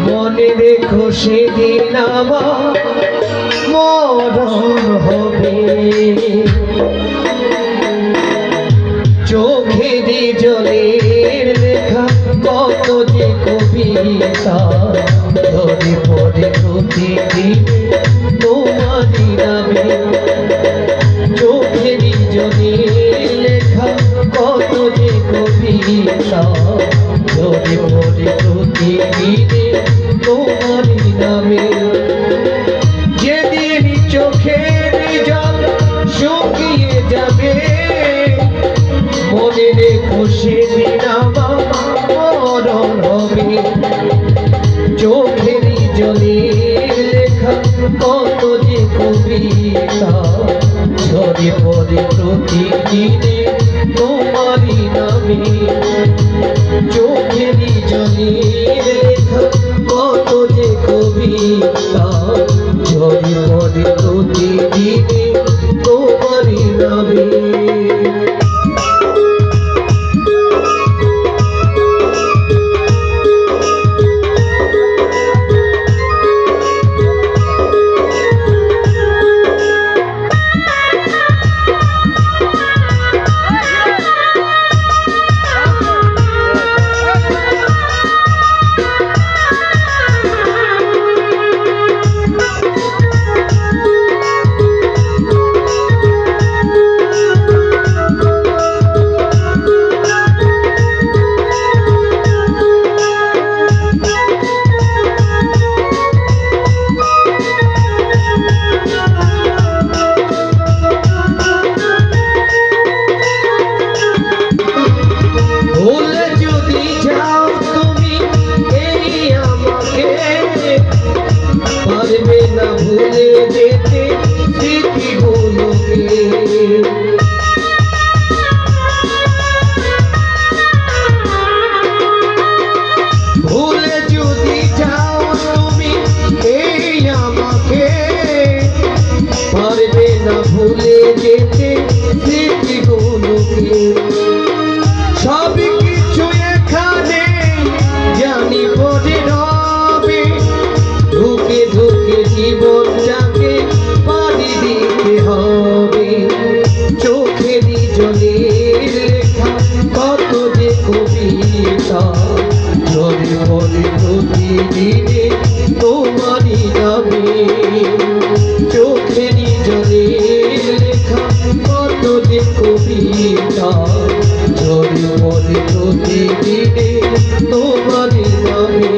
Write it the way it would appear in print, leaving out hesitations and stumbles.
মনে রেখো সেদিন আমার মরণ হবে, চোখেরই জলের লেখা কত যে কবিতা ধরে পড়ে প্রতিদিন তোমারই নামে। চোখেরই জলের লেখা কত যে কবিতা ধরে পড়ে প্রতিদিন তোমারই নামে। যেদিন চোখের জল শুকিয়ে যাবে, মনে রেখো সেদিন আমার মরণ হবে। চোখেরই জলের লেখা কত যে কবিতা ঝরে পড়ে প্রতিদিনে তোমারই নামে। চোখেরই জলের লেখা কত যে কবিতা ঝরে পড়ে প্রতিদিনে তোমারই নামে। পারবে না ভুলে যেতে স্মৃতিগুলোকে, ভুলে যদি যাও তুমি এই আমাকে, পারবে না ভুলে যেতে স্মৃতিগুলোকে। সব কিছু এখানে জানি পড়ে রবে, ধুকে ধুকে জীবনটাকে পাড়ি দিতে হবে। চোখেরই জলের লেখা কত যে কবিতা ঝরে পড়ে প্রতিদিনে তোমারই নামে। চোখেরই জলের লেখা কত যে কবিতা ঝরে পড়ে প্রতিদিনে তোমারই নামে।